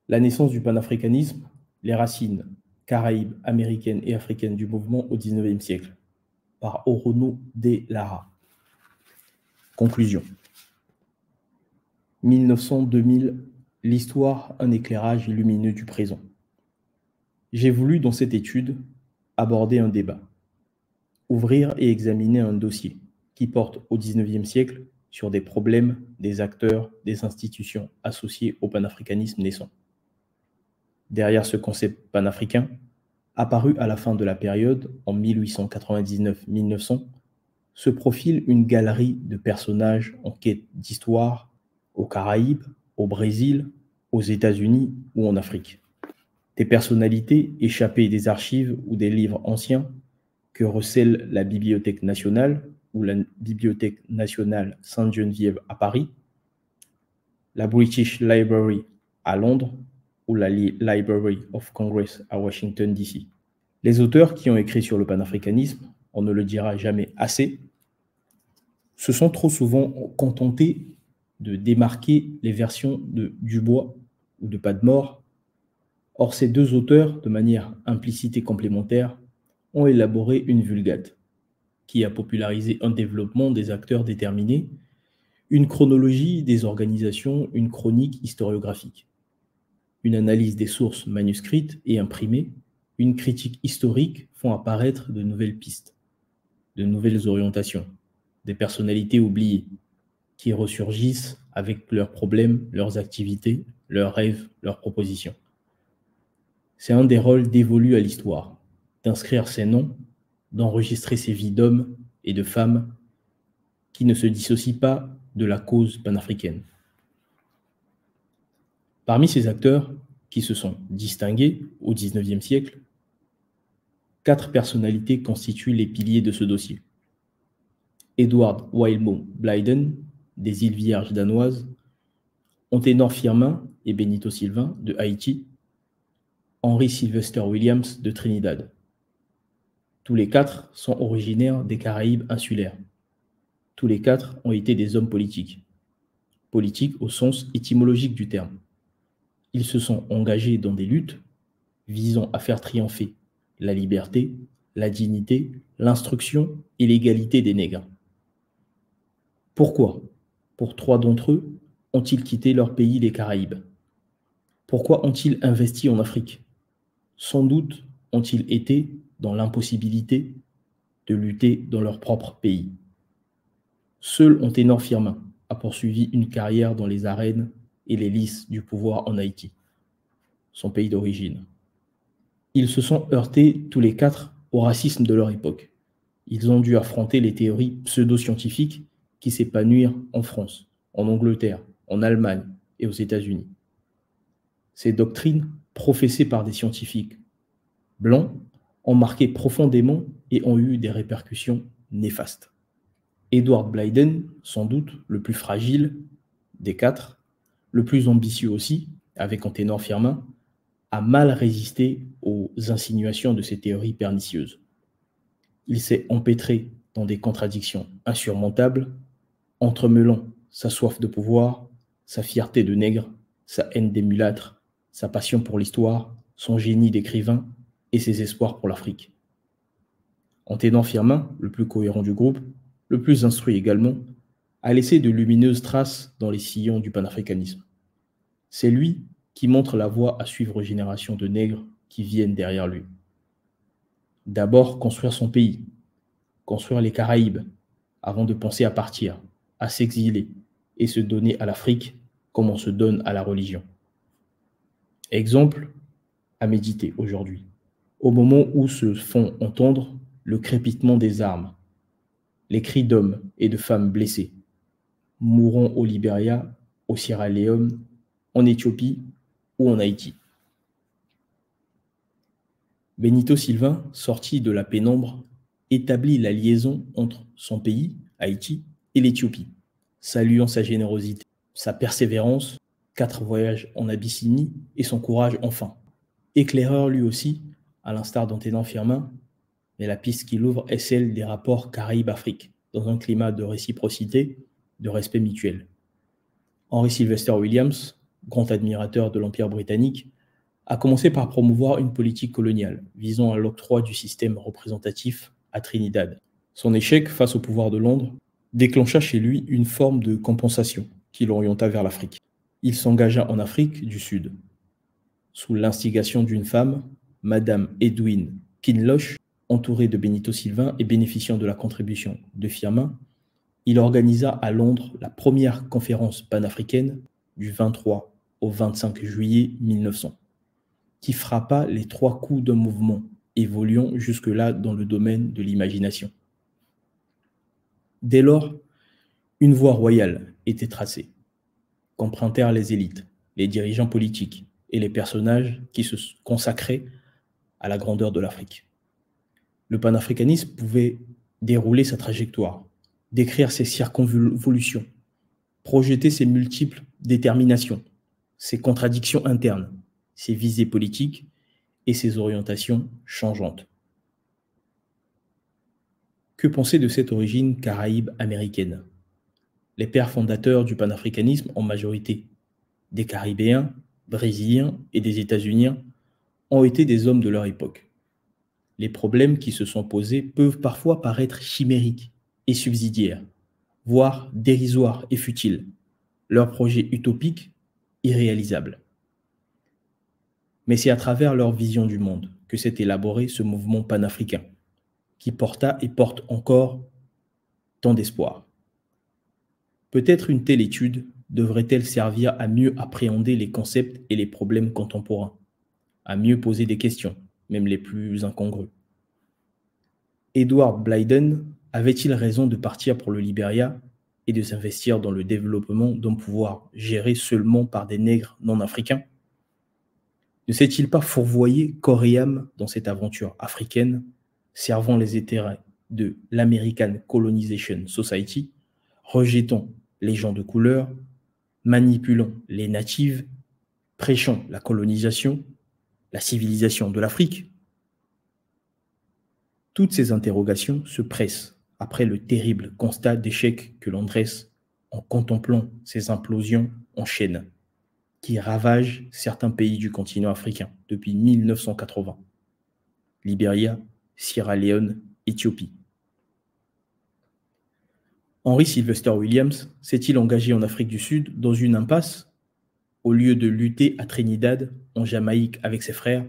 La naissance du panafricanisme, les racines caraïbes, américaines et africaines du mouvement au XIXe siècle, par Orono de Lara. Conclusion. 1900-2000, l'histoire, un éclairage lumineux du présent. J'ai voulu, dans cette étude, aborder un débat, ouvrir et examiner un dossier qui porte au XIXe siècle sur des problèmes, des acteurs, des institutions associés au panafricanisme naissant. Derrière ce concept panafricain, apparu à la fin de la période, en 1899-1900, se profile une galerie de personnages en quête d'histoire aux Caraïbes, au Brésil, aux États-Unis ou en Afrique. Des personnalités échappées des archives ou des livres anciens que recèle la Bibliothèque nationale ou la Bibliothèque nationale Sainte-Geneviève à Paris, la British Library à Londres ou la Library of Congress à Washington, D.C. Les auteurs qui ont écrit sur le panafricanisme, on ne le dira jamais assez, se sont trop souvent contentés de démarquer les versions de Dubois ou de Padmore. Or, ces deux auteurs, de manière implicite et complémentaire, ont élaboré une vulgate qui a popularisé un développement des acteurs déterminés, une chronologie des organisations, une chronique historiographique, une analyse des sources manuscrites et imprimées, une critique historique font apparaître de nouvelles pistes, de nouvelles orientations, des personnalités oubliées qui ressurgissent avec leurs problèmes, leurs activités, leurs rêves, leurs propositions. C'est un des rôles dévolus à l'histoire, d'inscrire ces noms, d'enregistrer ces vies d'hommes et de femmes qui ne se dissocient pas de la cause panafricaine. Parmi ces acteurs qui se sont distingués au XIXe siècle, 4 personnalités constituent les piliers de ce dossier. Edward Wildebow Blyden, des îles Vierges danoises, Anténor Firmin et Benito Sylvain, de Haïti, Henry Sylvester Williams, de Trinidad. Tous les 4 sont originaires des Caraïbes insulaires. Tous les 4 ont été des hommes politiques. Politiques au sens étymologique du terme. Ils se sont engagés dans des luttes visant à faire triompher la liberté, la dignité, l'instruction et l'égalité des nègres. Pourquoi, pour 3 d'entre eux, ont-ils quitté leur pays, les Caraïbes? Pourquoi ont-ils investi en Afrique? Sans doute ont-ils été dans l'impossibilité de lutter dans leur propre pays. Seul Anténor Firmin a poursuivi une carrière dans les arènes et les lices du pouvoir en Haïti, son pays d'origine. Ils se sont heurtés tous les 4 au racisme de leur époque. Ils ont dû affronter les théories pseudo-scientifiques qui s'épanouirent en France, en Angleterre, en Allemagne et aux États-Unis. Ces doctrines, professées par des scientifiques blancs, ont marqué profondément et ont eu des répercussions néfastes. Edward Blyden, sans doute le plus fragile des 4, le plus ambitieux aussi, avec Anténor Firmin, a mal résisté aux insinuations de ces théories pernicieuses. Il s'est empêtré dans des contradictions insurmontables, entremêlant sa soif de pouvoir, sa fierté de nègre, sa haine des mulâtres, sa passion pour l'histoire, son génie d'écrivain et ses espoirs pour l'Afrique. Anténor Firmin, le plus cohérent du groupe, le plus instruit également, a laissé de lumineuses traces dans les sillons du panafricanisme. C'est lui qui montre la voie à suivre aux générations de nègres qui viennent derrière lui. D'abord, construire son pays, construire les Caraïbes, avant de penser à partir, à s'exiler et se donner à l'Afrique comme on se donne à la religion. Exemple à méditer aujourd'hui, au moment où se font entendre le crépitement des armes, les cris d'hommes et de femmes blessés, mourant au Libéria, au Sierra Leone, en Éthiopie ou en Haïti. Benito Sylvain, sorti de la pénombre, établit la liaison entre son pays, Haïti, et l'Éthiopie, saluant sa générosité, sa persévérance, 4 voyages en Abyssinie et son courage enfin. Éclaireur lui aussi, à l'instar d'Anténor Firmin, mais la piste qu'il ouvre est celle des rapports Caraïbes-Afrique, dans un climat de réciprocité, de respect mutuel. Henry Sylvester Williams, grand admirateur de l'Empire britannique, a commencé par promouvoir une politique coloniale visant à l'octroi du système représentatif à Trinidad. Son échec face au pouvoir de Londres déclencha chez lui une forme de compensation qui l'orienta vers l'Afrique. Il s'engagea en Afrique du Sud. Sous l'instigation d'une femme, Madame Edwin Kinloch, entourée de Benito Sylvain et bénéficiant de la contribution de Firmin, il organisa à Londres la première conférence panafricaine du 23 au 25 juillet 1900, qui frappa les trois coups d'un mouvement évoluant jusque-là dans le domaine de l'imagination. Dès lors, une voie royale était tracée, qu'empruntèrent les élites, les dirigeants politiques et les personnages qui se consacraient à la grandeur de l'Afrique. Le panafricanisme pouvait dérouler sa trajectoire, décrire ses circonvolutions, projeter ses multiples déterminations, ses contradictions internes, ses visées politiques et ses orientations changeantes. Que penser de cette origine caraïbe américaine? Les pères fondateurs du panafricanisme, en majorité des Caribéens, Brésiliens et des États-Unis, ont été des hommes de leur époque. Les problèmes qui se sont posés peuvent parfois paraître chimériques et subsidiaires, voire dérisoires et futiles, leurs projets utopiques, irréalisables. Mais c'est à travers leur vision du monde que s'est élaboré ce mouvement panafricain, qui porta et porte encore tant d'espoir. Peut-être une telle étude devrait-elle servir à mieux appréhender les concepts et les problèmes contemporains, à mieux poser des questions, même les plus incongrues. Edward Blyden avait-il raison de partir pour le Libéria et de s'investir dans le développement d'un pouvoir géré seulement par des nègres non africains? Ne s'est-il pas fourvoyé corps et âme dans cette aventure africaine, servant les intérêts de l'American Colonization Society, rejetant les gens de couleur, manipulant les natives, prêchant la colonisation, la civilisation de l'Afrique? Toutes ces interrogations se pressent après le terrible constat d'échec que l'on dresse en contemplant ces implosions en chaîne qui ravagent certains pays du continent africain depuis 1980. Libéria, Sierra Leone, Éthiopie. Henry Sylvester Williams s'est-il engagé en Afrique du Sud dans une impasse au lieu de lutter à Trinidad, en Jamaïque avec ses frères?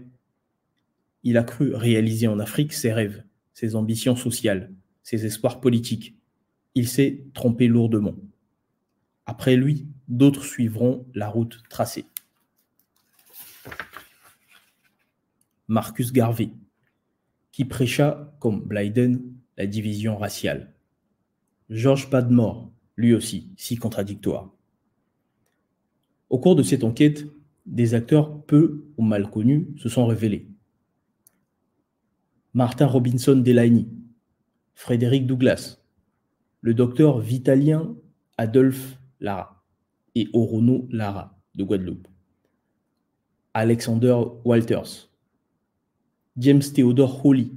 Il a cru réaliser en Afrique ses rêves, ses ambitions sociales, ses espoirs politiques. Il s'est trompé lourdement. Après lui, d'autres suivront la route tracée. Marcus Garvey, qui prêcha, comme Blyden, la division raciale. George Padmore, lui aussi, si contradictoire. Au cours de cette enquête, des acteurs peu ou mal connus se sont révélés. Martin Robinson Delaney, Frédéric Douglass, le docteur Vitalien Adolphe Lara et Orono Lara de Guadeloupe, Alexander Walters, James Theodore Hawley,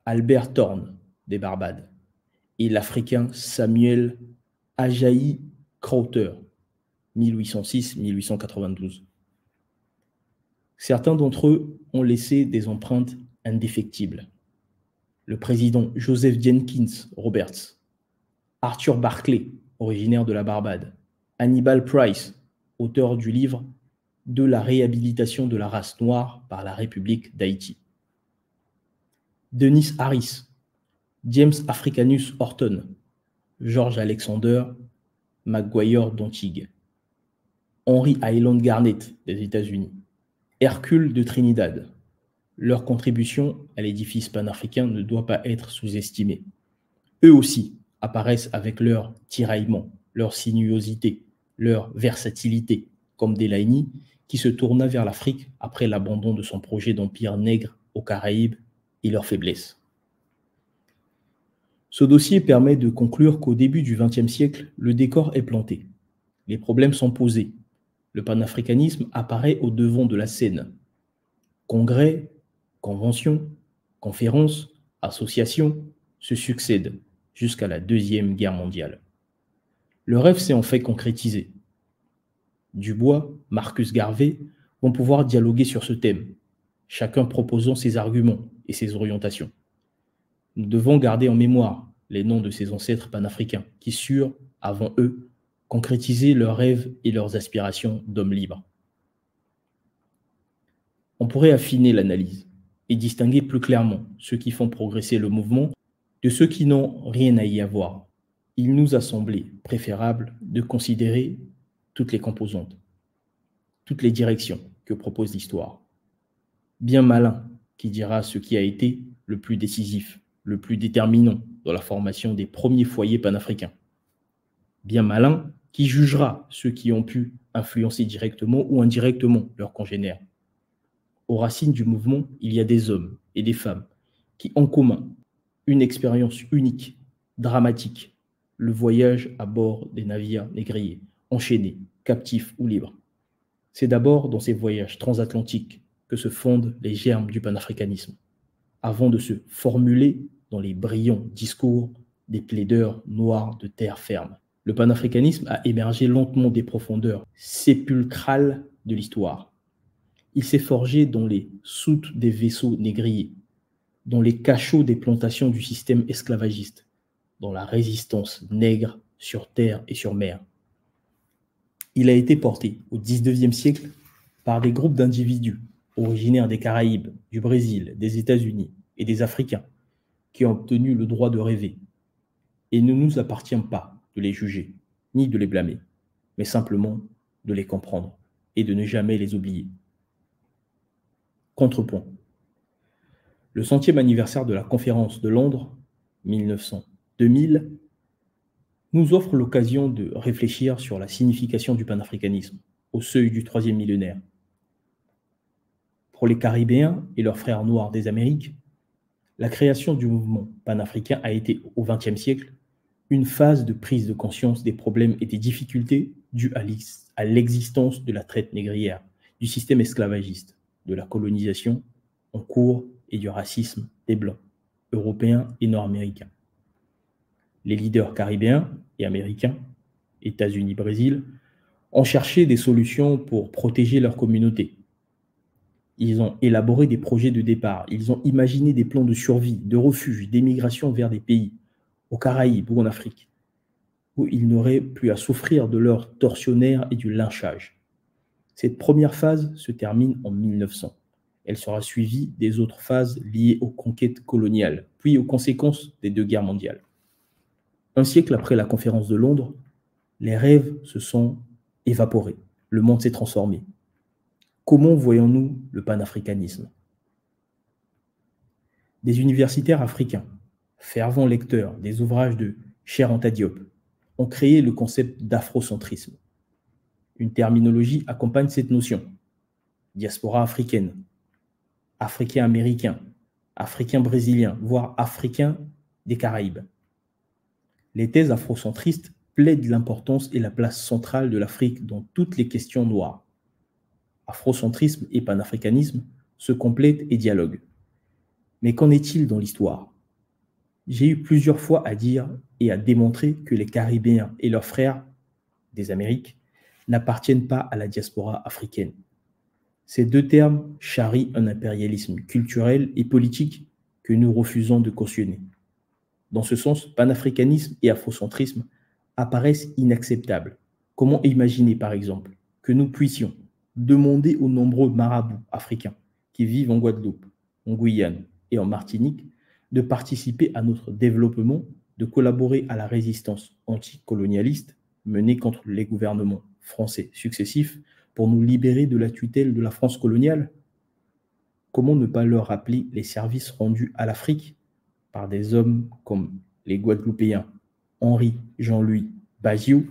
Albert Thorne des Barbades et l'Africain Samuel Ajayi Crowther, 1806-1892. Certains d'entre eux ont laissé des empreintes indéfectibles. Le président Joseph Jenkins Roberts, Arthur Barclay, originaire de la Barbade, Hannibal Price, auteur du livre « De la réhabilitation de la race noire par la République d'Haïti », Denis Harris, James Africanus Horton, George Alexander McGuire d'Antigua, Henry Highland Garnet des États-Unis, Hercule de Trinidad. Leur contribution à l'édifice panafricain ne doit pas être sous-estimée. Eux aussi apparaissent avec leur tiraillement, leur sinuosité, leur versatilité, comme Delaney, qui se tourna vers l'Afrique après l'abandon de son projet d'empire nègre aux Caraïbes et leur faiblesse. Ce dossier permet de conclure qu'au début du XXe siècle, le décor est planté. Les problèmes sont posés. Le panafricanisme apparaît au devant de la scène. Congrès, conventions, conférences, associations se succèdent jusqu'à la Deuxième Guerre mondiale. Le rêve s'est en fait concrétisé. Dubois, Marcus Garvey vont pouvoir dialoguer sur ce thème, chacun proposant ses arguments et ses orientations. Nous devons garder en mémoire les noms de ces ancêtres panafricains qui surent, avant eux, concrétiser leurs rêves et leurs aspirations d'hommes libres. On pourrait affiner l'analyse et distinguer plus clairement ceux qui font progresser le mouvement de ceux qui n'ont rien à y avoir. Il nous a semblé préférable de considérer toutes les composantes, toutes les directions que propose l'histoire. Bien malin qui dira ce qui a été le plus décisif, le plus déterminant dans la formation des premiers foyers panafricains. Bien malin qui jugera ceux qui ont pu influencer directement ou indirectement leurs congénères. Aux racines du mouvement, il y a des hommes et des femmes qui ont en commun une expérience unique, dramatique, le voyage à bord des navires négriers, enchaînés, captifs ou libres. C'est d'abord dans ces voyages transatlantiques que se fondent les germes du panafricanisme, avant de se formuler dans les brillants discours des plaideurs noirs de terre ferme. Le panafricanisme a émergé lentement des profondeurs sépulcrales de l'histoire. Il s'est forgé dans les soutes des vaisseaux négriers, dans les cachots des plantations du système esclavagiste, dans la résistance nègre sur terre et sur mer. Il a été porté au XIXe siècle par des groupes d'individus originaires des Caraïbes, du Brésil, des États-Unis et des Africains qui ont obtenu le droit de rêver. Et il ne nous appartient pas de les juger, ni de les blâmer, mais simplement de les comprendre et de ne jamais les oublier. Contrepoint. Le 100e anniversaire de la conférence de Londres, 1900-2000, nous offre l'occasion de réfléchir sur la signification du panafricanisme au seuil du 3e millénaire. Pour les Caribéens et leurs frères noirs des Amériques, la création du mouvement panafricain a été, au XXe siècle, une phase de prise de conscience des problèmes et des difficultés dues à l'existence de la traite négrière, du système esclavagiste, de la colonisation en cours et du racisme des Blancs, Européens et Nord-Américains. Les leaders caribéens et américains, États-Unis, Brésil, ont cherché des solutions pour protéger leur communauté. Ils ont élaboré des projets de départ, ils ont imaginé des plans de survie, de refuge, d'émigration vers des pays, aux Caraïbes ou en Afrique, où ils n'auraient plus à souffrir de leurs tortionnaires et du lynchage. Cette première phase se termine en 1900. Elle sera suivie des autres phases liées aux conquêtes coloniales, puis aux conséquences des 2 guerres mondiales. Un siècle après la conférence de Londres, les rêves se sont évaporés. Le monde s'est transformé. Comment voyons-nous le panafricanisme? Des universitaires africains, fervents lecteurs des ouvrages de Cheikh Anta Diop, ont créé le concept d'afrocentrisme. Une terminologie accompagne cette notion. Diaspora africaine, africain-américain, africain-brésilien, voire africain des Caraïbes. Les thèses afrocentristes plaident l'importance et la place centrale de l'Afrique dans toutes les questions noires. Afrocentrisme et panafricanisme se complètent et dialoguent. Mais qu'en est-il dans l'histoire? J'ai eu plusieurs fois à dire et à démontrer que les Caribéens et leurs frères des Amériques n'appartiennent pas à la diaspora africaine. Ces 2 termes charrient un impérialisme culturel et politique que nous refusons de cautionner. Dans ce sens, panafricanisme et afrocentrisme apparaissent inacceptables. Comment imaginer, par exemple, que nous puissions demander aux nombreux marabouts africains qui vivent en Guadeloupe, en Guyane et en Martinique de participer à notre développement, de collaborer à la résistance anticolonialiste menée contre les gouvernements français successifs pour nous libérer de la tutelle de la France coloniale? Comment ne pas leur rappeler les services rendus à l'Afrique par des hommes comme les Guadeloupéens Henri Jean-Louis Baziou,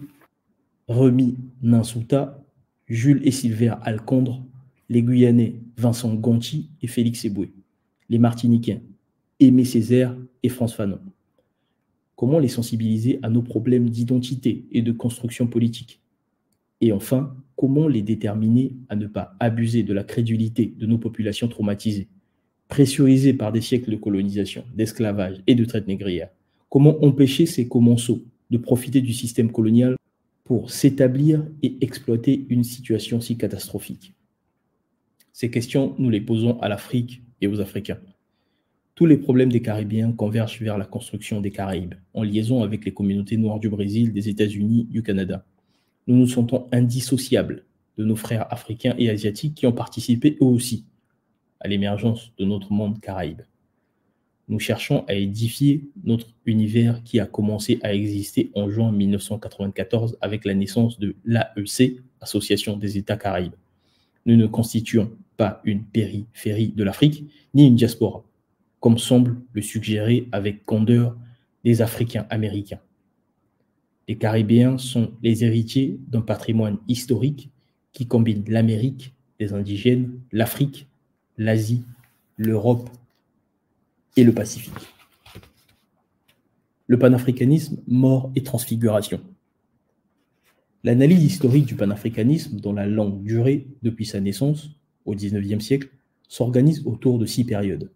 Remy Ninsouta, Jules et Sylvain Alcondre, les Guyanais Vincent Gonti et Félix Eboué, les Martiniquais Aimé Césaire et France Fanon. Comment les sensibiliser à nos problèmes d'identité et de construction politique? Et enfin, comment les déterminer à ne pas abuser de la crédulité de nos populations traumatisées, pressurisées par des siècles de colonisation, d'esclavage et de traite négrière? Comment empêcher ces commensaux de profiter du système colonial pour s'établir et exploiter une situation si catastrophique? Ces questions, nous les posons à l'Afrique et aux Africains. Tous les problèmes des Caribéens convergent vers la construction des Caraïbes, en liaison avec les communautés noires du Brésil, des États-Unis, du Canada. Nous nous sentons indissociables de nos frères africains et asiatiques qui ont participé eux aussi à l'émergence de notre monde caraïbe. Nous cherchons à édifier notre univers qui a commencé à exister en juin 1994 avec la naissance de l'AEC, Association des États Caraïbes. Nous ne constituons pas une périphérie de l'Afrique, ni une diaspora, comme semble le suggérer avec candeur des Africains américains. Les Caribéens sont les héritiers d'un patrimoine historique qui combine l'Amérique, les indigènes, l'Afrique, l'Asie, l'Europe et le Pacifique. Le panafricanisme, mort et transfiguration. L'analyse historique du panafricanisme, dont la longue durée depuis sa naissance, au XIXe siècle, s'organise autour de 6 périodes.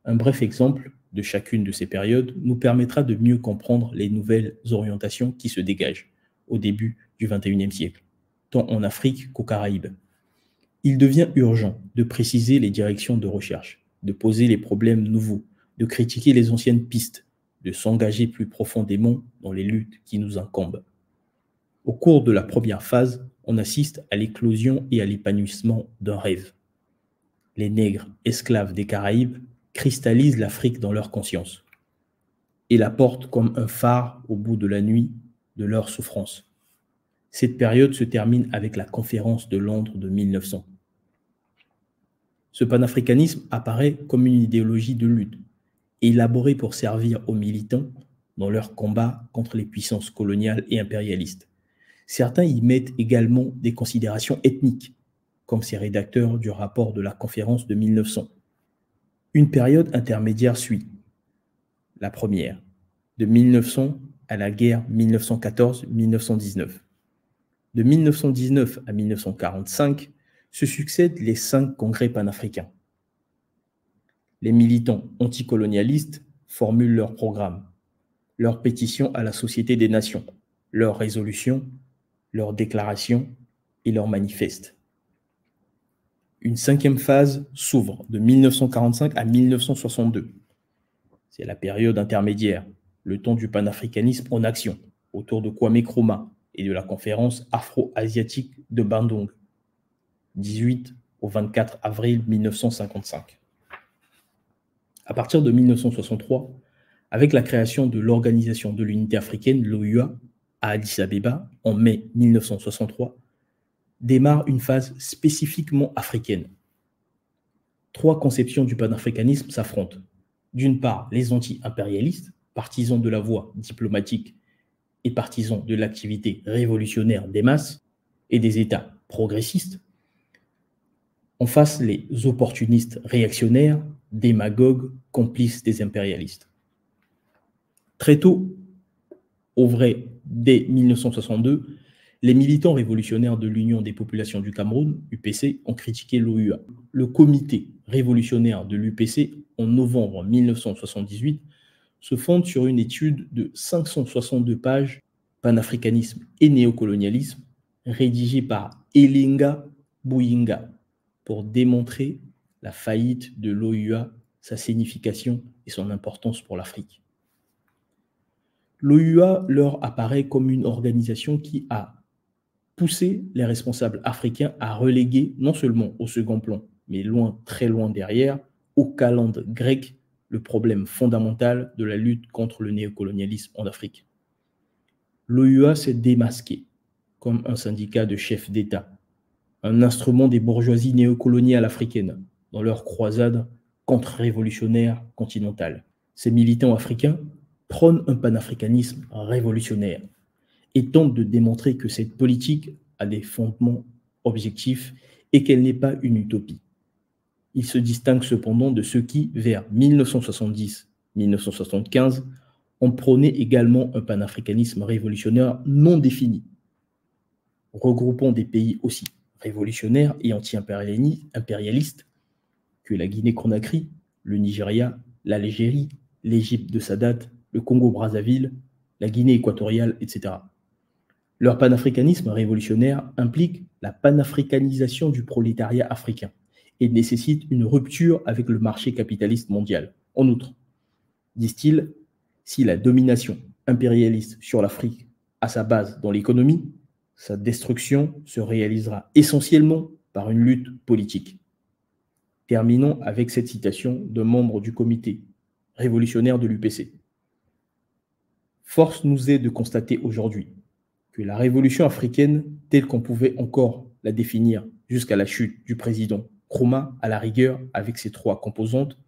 Un bref exemple de chacune de ces périodes nous permettra de mieux comprendre les nouvelles orientations qui se dégagent au début du XXIe siècle, tant en Afrique qu'aux Caraïbes. Il devient urgent de préciser les directions de recherche, de poser les problèmes nouveaux, de critiquer les anciennes pistes, de s'engager plus profondément dans les luttes qui nous incombent. Au cours de la première phase, on assiste à l'éclosion et à l'épanouissement d'un rêve. Les nègres esclaves des Caraïbes cristallisent l'Afrique dans leur conscience et la portent comme un phare au bout de la nuit de leur souffrance. Cette période se termine avec la conférence de Londres de 1900. Ce panafricanisme apparaît comme une idéologie de lutte, élaborée pour servir aux militants dans leur combat contre les puissances coloniales et impérialistes. Certains y mettent également des considérations ethniques, comme ces rédacteurs du rapport de la conférence de 1900. Une période intermédiaire suit. La première, de 1900 à la guerre 1914-1919. De 1919 à 1945 se succèdent les 5 congrès panafricains. Les militants anticolonialistes formulent leurs programmes, leurs pétitions à la Société des Nations, leurs résolutions, leurs déclarations et leurs manifestes. Une 5e phase s'ouvre de 1945 à 1962. C'est la période intermédiaire, le temps du panafricanisme en action, autour de Kwame Nkrumah et de la conférence afro-asiatique de Bandung, 18 au 24 avril 1955. À partir de 1963, avec la création de l'Organisation de l'Unité africaine, l'OUA, à Addis Abeba, en mai 1963, démarre une phase spécifiquement africaine. 3 conceptions du panafricanisme s'affrontent. D'une part, les anti-impérialistes, partisans de la voie diplomatique et partisans de l'activité révolutionnaire des masses et des États progressistes. En face, les opportunistes réactionnaires, démagogues, complices des impérialistes. Très tôt, au vrai, dès 1962, les militants révolutionnaires de l'Union des populations du Cameroun, UPC, ont critiqué l'OUA. Le comité révolutionnaire de l'UPC, en novembre 1978, se fonde sur une étude de 562 pages, panafricanisme et néocolonialisme, rédigée par Elinga Buyinga, pour démontrer la faillite de l'OUA, sa signification et son importance pour l'Afrique. L'OUA leur apparaît comme une organisation qui a poussé les responsables africains à reléguer non seulement au second plan, mais loin, très loin derrière, aux calendes grecques, le problème fondamental de la lutte contre le néocolonialisme en Afrique. L'OUA s'est démasqué comme un syndicat de chefs d'État, un instrument des bourgeoisies néocoloniales africaines dans leur croisade contre-révolutionnaire continentale. Ces militants africains prônent un panafricanisme révolutionnaire et tentent de démontrer que cette politique a des fondements objectifs et qu'elle n'est pas une utopie. Ils se distinguent cependant de ceux qui, vers 1970-1975, ont prôné également un panafricanisme révolutionnaire non défini, regroupant des pays aussi révolutionnaires et anti-impérialistes que la Guinée-Conakry, le Nigeria, l'Algérie, l'Égypte de Sadat, le Congo-Brazzaville, la Guinée équatoriale, etc. Leur panafricanisme révolutionnaire implique la panafricanisation du prolétariat africain et nécessite une rupture avec le marché capitaliste mondial. En outre, disent-ils, si la domination impérialiste sur l'Afrique a sa base dans l'économie, sa destruction se réalisera essentiellement par une lutte politique. Terminons avec cette citation d'un membre du comité révolutionnaire de l'UPC. Force nous est de constater aujourd'hui que la révolution africaine, telle qu'on pouvait encore la définir jusqu'à la chute du président Nkrumah, à la rigueur avec ses 3 composantes,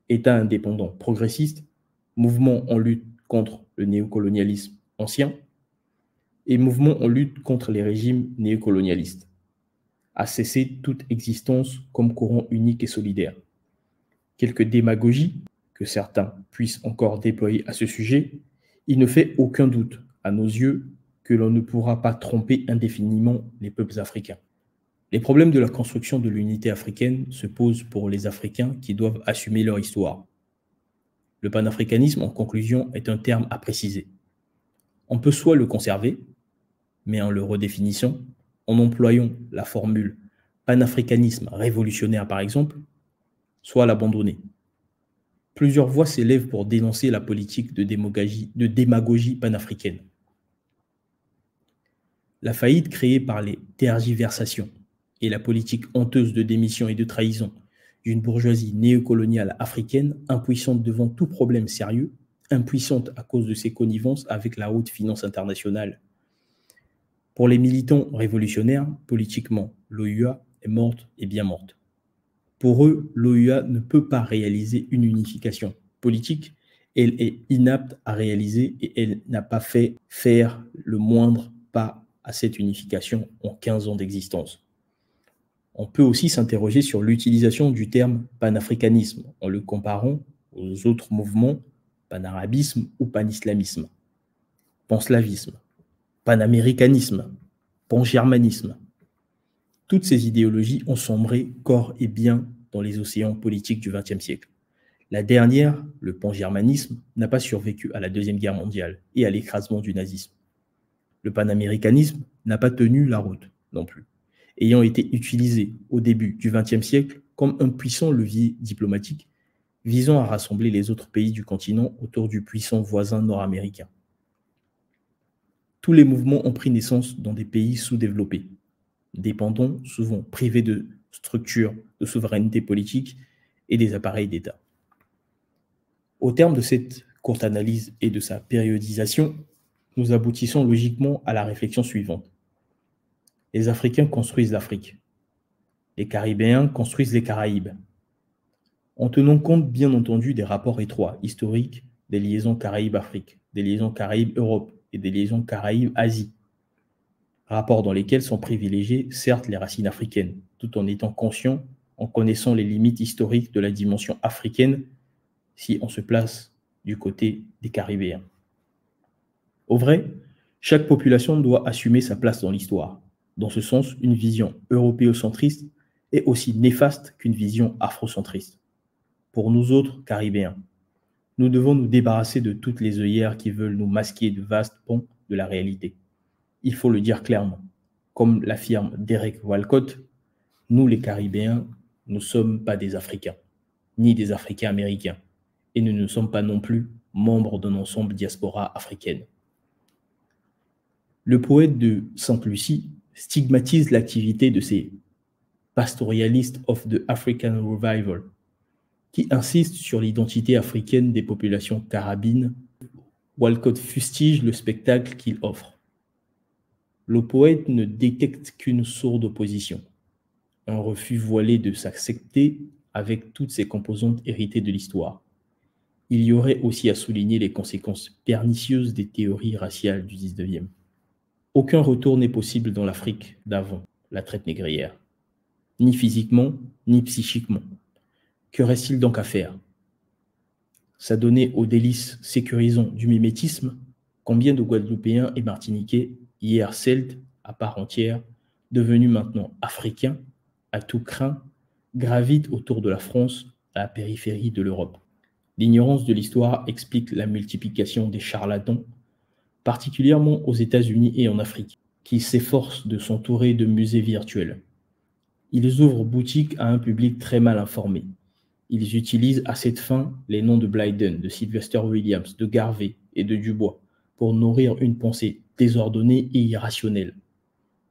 État indépendant progressiste, mouvement en lutte contre le néocolonialisme ancien et mouvement en lutte contre les régimes néocolonialistes, a cessé toute existence comme courant unique et solidaire. Quelque démagogie que certains puissent encore déployer à ce sujet, il ne fait aucun doute, à nos yeux, que l'on ne pourra pas tromper indéfiniment les peuples africains. Les problèmes de la construction de l'unité africaine se posent pour les Africains qui doivent assumer leur histoire. Le panafricanisme, en conclusion, est un terme à préciser. On peut soit le conserver, mais en le redéfinissant, en employant la formule panafricanisme révolutionnaire par exemple, soit l'abandonner. Plusieurs voix s'élèvent pour dénoncer la politique de démagogie panafricaine. La faillite créée par les tergiversations et la politique honteuse de démission et de trahison d'une bourgeoisie néocoloniale africaine, impuissante devant tout problème sérieux, impuissante à cause de ses connivences avec la haute finance internationale. Pour les militants révolutionnaires, politiquement, l'OUA est morte et bien morte. Pour eux, l'OUA ne peut pas réaliser une unification politique, elle est inapte à réaliser et elle n'a pas fait faire le moindre pas à cette unification en 15 ans d'existence. On peut aussi s'interroger sur l'utilisation du terme panafricanisme en le comparant aux autres mouvements panarabisme ou panislamisme, panslavisme, panaméricanisme, pangermanisme. Toutes ces idéologies ont sombré corps et bien dans les océans politiques du XXe siècle. La dernière, le pangermanisme, n'a pas survécu à la Deuxième Guerre mondiale et à l'écrasement du nazisme. Le panaméricanisme n'a pas tenu la route non plus, ayant été utilisé au début du XXe siècle comme un puissant levier diplomatique visant à rassembler les autres pays du continent autour du puissant voisin nord-américain. Tous les mouvements ont pris naissance dans des pays sous-développés, dépendants, souvent privés de structures de souveraineté politique et des appareils d'État. Au terme de cette courte analyse et de sa périodisation, nous aboutissons logiquement à la réflexion suivante. Les Africains construisent l'Afrique. Les Caribéens construisent les Caraïbes. En tenant compte, bien entendu, des rapports étroits, historiques, des liaisons Caraïbes-Afrique, des liaisons Caraïbes-Europe et des liaisons Caraïbes-Asie. Rapports dans lesquels sont privilégiées, certes, les racines africaines, tout en étant conscients, en connaissant les limites historiques de la dimension africaine, si on se place du côté des Caribéens. Au vrai, chaque population doit assumer sa place dans l'histoire. Dans ce sens, une vision européocentriste est aussi néfaste qu'une vision afrocentriste. Pour nous autres Caribéens, nous devons nous débarrasser de toutes les œillères qui veulent nous masquer de vastes pans de la réalité. Il faut le dire clairement. Comme l'affirme Derek Walcott, nous les Caribéens ne sommes pas des Africains, ni des Africains américains, et nous ne sommes pas non plus membres d'un ensemble diaspora africaine. Le poète de Sainte-Lucie stigmatise l'activité de ces pastoralistes of the African Revival, qui insistent sur l'identité africaine des populations carabines. Walcott fustige le spectacle qu'il offre. Le poète ne détecte qu'une sourde opposition, un refus voilé de s'accepter avec toutes ses composantes héritées de l'histoire. Il y aurait aussi à souligner les conséquences pernicieuses des théories raciales du XIXe. Aucun retour n'est possible dans l'Afrique d'avant la traite négrière, ni physiquement, ni psychiquement. Que reste-t-il donc à faire? S'adonner aux délices sécurisants du mimétisme? Combien de Guadeloupéens et Martiniquais, hier celtes à part entière, devenus maintenant africains, à tout crin, gravitent autour de la France à la périphérie de l'Europe? L'ignorance de l'histoire explique la multiplication des charlatans, particulièrement aux États-Unis et en Afrique, qui s'efforcent de s'entourer de musées virtuels. Ils ouvrent boutique à un public très mal informé. Ils utilisent à cette fin les noms de Blyden, de Sylvester Williams, de Garvey et de Dubois pour nourrir une pensée désordonnée et irrationnelle.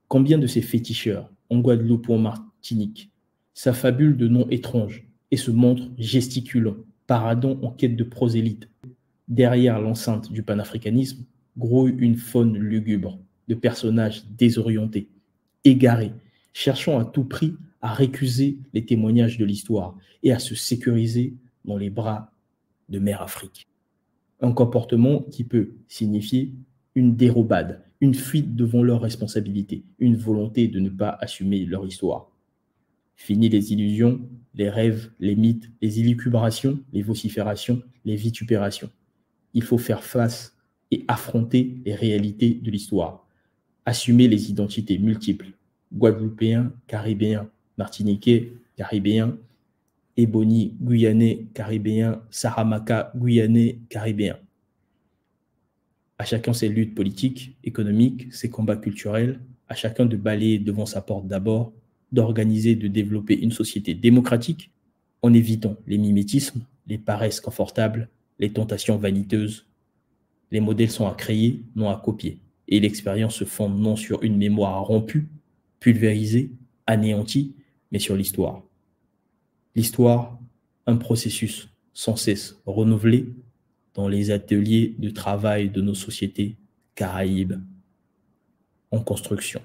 Combien de ces féticheurs, en Guadeloupe ou en Martinique, s'affabulent de noms étranges et se montrent gesticulant, paradant en quête de prosélytes. Derrière l'enceinte du panafricanisme grouille une faune lugubre de personnages désorientés, égarés, cherchant à tout prix à récuser les témoignages de l'histoire et à se sécuriser dans les bras de Mère Afrique. Un comportement qui peut signifier une dérobade, une fuite devant leurs responsabilités, une volonté de ne pas assumer leur histoire. Fini les illusions, les rêves, les mythes, les élucubrations, les vociférations, les vitupérations. Il faut faire face et affronter les réalités de l'histoire. Assumer les identités multiples, guadeloupéens, caribéens, martiniquais, caribéens, Ebony, guyanais, caribéen, Saramaka, guyanais, caribéen. À chacun ses luttes politiques, économiques, ses combats culturels, à chacun de balayer devant sa porte d'abord, d'organiser, de développer une société démocratique en évitant les mimétismes, les paresses confortables, les tentations vaniteuses. Les modèles sont à créer, non à copier, et l'expérience se fonde non sur une mémoire rompue, pulvérisée, anéantie, mais sur l'histoire. L'histoire, un processus sans cesse renouvelé dans les ateliers de travail de nos sociétés caraïbes en construction.